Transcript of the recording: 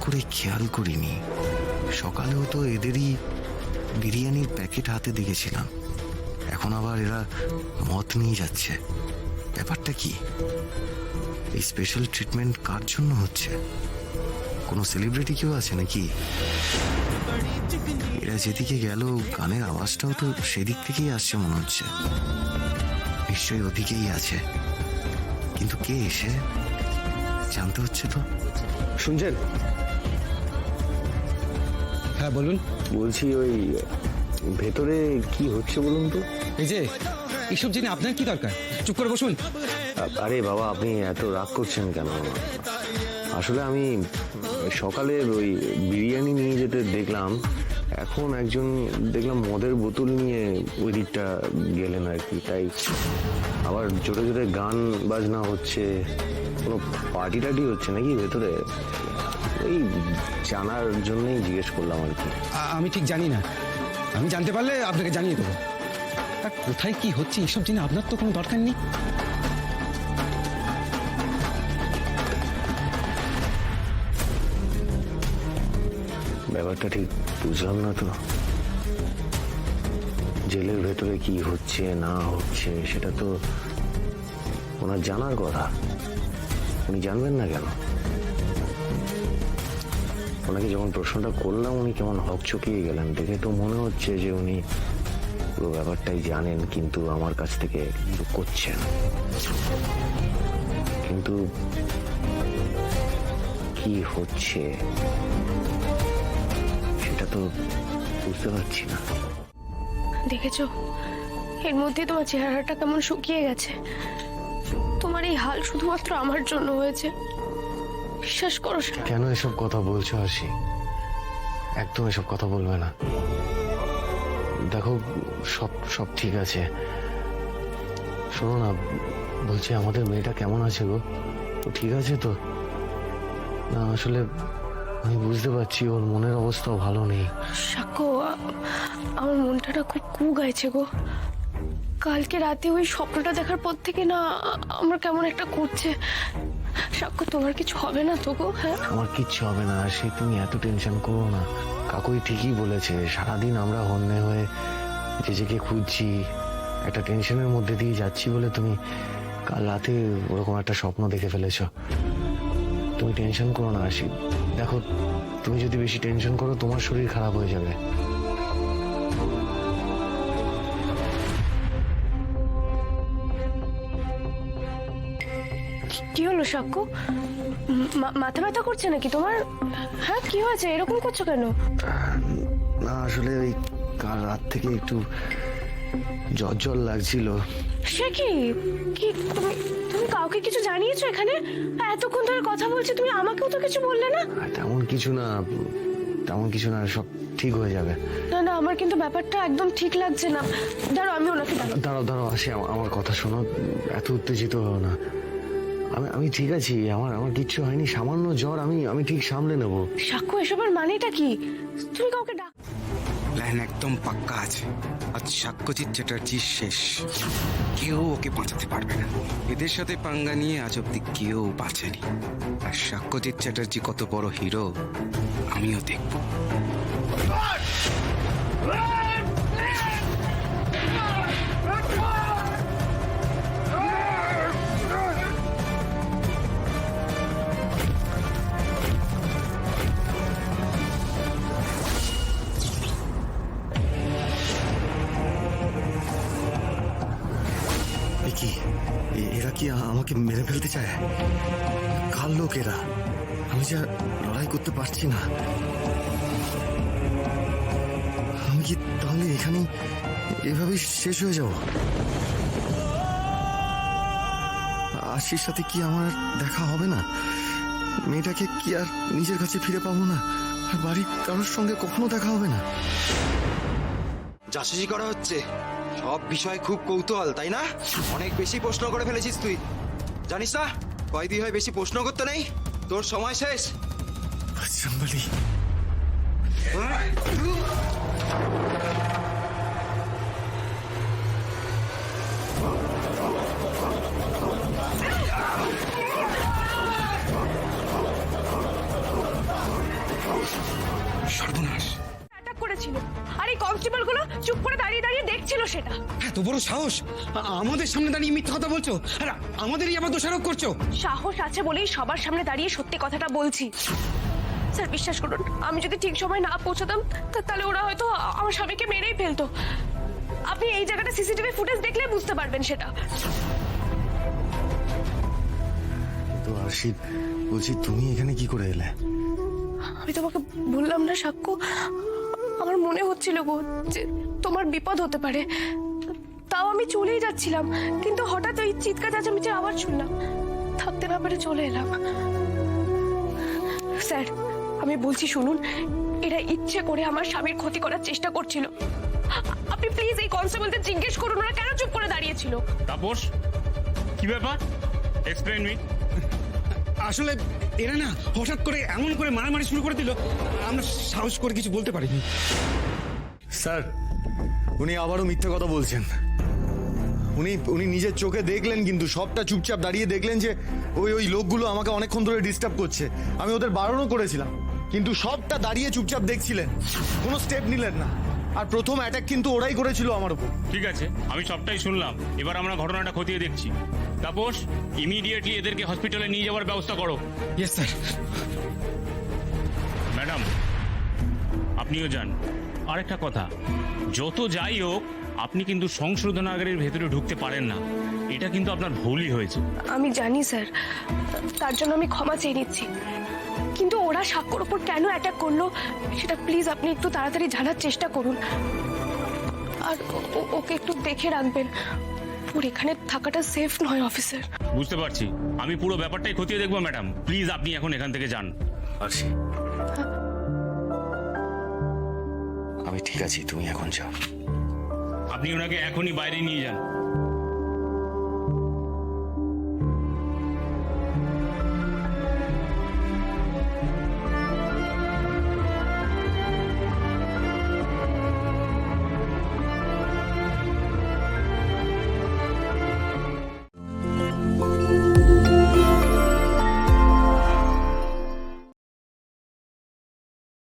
করে খেয়াল করিনি, সকালেও তো এদেরই বিরিয়ানির প্যাকেট হাতে দেখেছিলাম। এখন আবার এরা মদ নিয়ে যাচ্ছে। ব্যাপারটা কি? এই স্পেশাল ট্রিটমেন্ট কার জন্য হচ্ছে? কোনো সেলিব্রিটি কেউ আছে নাকি? এরা যেদিকে গেল গানের আওয়াজটাও তো সেদিক থেকেই আসছে মনে হচ্ছে। নিশ্চয়ই ওদিকেই আছে, কিন্তু কে এসে জানতে হচ্ছে তো। শুনছেন? হ্যাঁ বলুন। বলছি ওই ভেতরে কি হচ্ছে বলুন তো। এই যে এসব জেনে আপনার কি দরকার? চুপ করে বসুন। আরে বাবা, আপনি এত রাগ করছেন কেন? আসলে আমি সকালে ওই বিরিয়ানি নিয়ে যেতে দেখলাম, এখন একজন দেখলাম মদের বোতল নিয়ে ওই দিকটা গেলেন আর কি। তাই আবার জোরে জোরে গান বাজনা হচ্ছে। কোনো পার্টি টার্টি হচ্ছে নাকি ভেতরে? ওই জানার জন্যই জিজ্ঞেস করলাম আর কি। আমি ঠিক জানি না, আমি জানতে পারলে আপনাকে জানিয়ে দেবো। আর কোথায় কি হচ্ছে এসব জেনে আপনার তো কোনো দরকার নেই। ব্যাপারটা ঠিক বুঝলাম না তো। জেলের ভেতরে কি হচ্ছে না হচ্ছে সেটা তো ওনার জানার কথা। উনি জানবেন না কেন? ওনাকে যখন প্রশ্নটা করলাম উনি কেমন হকচকিয়ে গেলেন। দেখে তো মনে হচ্ছে যে উনি পুরো ব্যাপারটাই জানেন, কিন্তু আমার কাছ থেকে করছেন। কিন্তু কি হচ্ছে সেটা তো বুঝতে পারছি না। দেখেছো, এর মধ্যে তোমার চেহারাটা কেমন শুকিয়ে গেছে। তোমার এই হাল শুধুমাত্র আমার জন্য হয়েছে, বিশ্বাস করো। কেন এসব কথা বলছো আশি? একদম এসব কথা বলবে না। দেখো, সব সব ঠিক আছে। শোনো না, বলছি আমাদের মেয়েটা কেমন আছে গো? ও ঠিক আছে তো? না আসলে আমি বুঝতে পারছি ওর মনের অবস্থাও ভালো নেই। সাক্ষ্য, আমার মনটা না খুব কু গাইছে গো। কালকে রাতে ওই স্বপ্নটা দেখার পর থেকে না আমার কেমন একটা করছে। সাক্ষ্য, তোমার কিছু হবে না তো গো? হ্যাঁ, আমার কিচ্ছু হবে না, সে তুমি এত টেনশন করো না। কাকুই ঠিকই বলেছে, সারাদিন আমরা হন্যে হয়ে জেজেকে খুঁজছি, একটা টেনশনের মধ্যে দিয়ে যাচ্ছি বলে তুমি কাল রাতে ওরকম একটা স্বপ্ন দেখে ফেলেছ। তুমি টেনশন করো না আশি। দেখো, তুমি যদি বেশি টেনশন করো তোমার শরীর খারাপ হয়ে যাবে। কি হলো সাক্ষ্য? মাথা ব্যথা করছে নাকি তোমার? হ্যাঁ, কি হয়েছে? এরকম করছো কেন? না আসলে ওই কাল রাত থেকে একটু জ্বর জ্বর লাগছিল। সে কি কি তুমি তুমি কাউকে কিছু জানিয়েছো এখানে? এতক্ষণ ধরে কথা বলছি, তুমি আমাকেও তো কিছু বললে না। তেমন কিছু না, তেমন কিছু না, সব ঠিক হয়ে যাবে। না না, আমার কিন্তু ব্যাপারটা একদম ঠিক লাগছে না। দাঁড়াও, আমি ওনাকে দাঁড়াও দাঁড়াও আসি, আমার কথা শোনো। এত উত্তেজিত হও না। আমি ঠিক আছি, আমার কিচ্ছু হয়নি, সামান্য জ্বর। আমি ঠিক সামলে নেব। সাক্ষ্য, এসবের মানেটা কি? তুমি কাউকে ডাক। প্ল্যান একদম পাক্কা আছে। আজ সাক্ষ্যজিৎ চ্যাটার্জি শেষ, কেউ ওকে বাঁচাতে পারবে না। এদের সাথে পাঙ্গা নিয়ে আজ অব্দি কেউ বাঁচেনি। আর সাক্ষ্যজিৎ চ্যাটার্জি কত বড় হিরো আমিও দেখব। কি এরা কি আমাকে মেরে ফেলতে চায়? কার লোক এরা? আমি যা লড়াই করতে পারছি না। আমি কি তাহলে এখানেই এভাবেই শেষ হয়ে যাব? আশির সাথে কি আমার দেখা হবে না? মেয়েটাকে কি আর নিজের কাছে ফিরে পাবো না? আর বাড়ির কারোর সঙ্গে কখনো দেখা হবে না? জাসুসি করা হচ্ছে, সব বিষয় খুব কৌতূহল, তাই না? অনেক বেশি প্রশ্ন করে ফেলেছিস তুই, জানিস না? কয়েদি হয়ে বেশি প্রশ্ন করতে নেই, তোর সময় শেষ। বজরংবলী, বড় সাহস আমাদের সামনে দাঁড়িয়ে মিথ্যা কথা বলছো আর আমাদেরই আবার দোষারোপ করছো। সাহস আছে বলেই সবার সামনে দাঁড়িয়ে সত্যি কথাটা বলছি। স্যার বিশ্বাস করুন, আমি যদি ঠিক সময় না পৌঁছাতাম তাহলে ওরা হয়তো আমার স্বামীকে মেরেই ফেলতো। আপনি এই জায়গাটা সিসিটিভি ফুটেজ দেখলে বুঝতে পারবেন সেটা। তো আরশি, বলছি তুমি এখানে কি করে এলে? আমি তোমাকে বললাম না সাক্ষ্য, আমার মনে হচ্ছিল গো যে তোমার বিপদ হতে পারে, তাও আমি চলেই যাচ্ছিলাম, কিন্তু হঠাৎ ওই চিৎকার চেঁচামেচির আওয়াজ শুনলাম, থাকতে না পেরে চলে এলাম। স্যার আমি বলছি শুনুন, এরা ইচ্ছে করে আমার স্বামীর ক্ষতি করার চেষ্টা করছিল। আপনি প্লিজ এই কনস্টেবলদের জিজ্ঞেস করুন ওরা কেন চুপ করে দাঁড়িয়েছিল। তাপস, কি ব্যাপার? Explain me. আসলে এরা না হঠাৎ করে এমন করে মারামারি শুরু করে দিল, আমরা সাহস করে কিছু বলতে পারিনি। স্যার, উনি আবারও মিথ্যে কথা বলছেন। উনি নিজের চোখে দেখলেন, কিন্তু সবটা চুপচাপ দাঁড়িয়ে দেখলেন যে ওই লোকগুলো আমাকে অনেকক্ষণ ধরে ডিস্টার্ব করছে। আমি ওদের বারণও করেছিলাম, কিন্তু সবটা দাঁড়িয়ে চুপচাপ দেখছিলেন, কোনো স্টেপ নিলেন না। আর প্রথম অ্যাটাক কিন্তু ওরাই করেছিল আমার উপর। ঠিক আছে, আমি সবটাই শুনলাম, এবার আমরা ঘটনাটা খতিয়ে দেখছি। তাপস, ইমিডিয়েটলি এদেরকে হসপিটালে নিয়ে যাওয়ার ব্যবস্থা করো। Yes sir. ম্যাডাম, আপনিও যান। আরেকটা কথা, যত যাই হোক আপনি কিন্তু সংশোধনাগারের ভেতরে ঢুকতে পারেন না, এটা কিন্তু আপনার ভুলই হয়েছে। আমি জানি স্যার, তার জন্য আমি ক্ষমা চেয়ে নিচ্ছি, কিন্তু ওরা সাক্ষ্যর উপর কেন অ্যাটাক করলো সেটা প্লিজ আপনি একটু তাড়াতাড়ি জানার চেষ্টা করুন। আর ওকে একটু দেখে রাখবেন, ওর এখানে থাকাটা সেফ নয় অফিসার। বুঝতে পারছি, আমি পুরো ব্যাপারটাই খতিয়ে দেখবো ম্যাডাম। প্লিজ আপনি এখন এখান থেকে যান। আরশি, আমি ঠিক আছি, তুমি এখন যাও। আপনি ওনাকে এখনই বাইরে নিয়ে যান।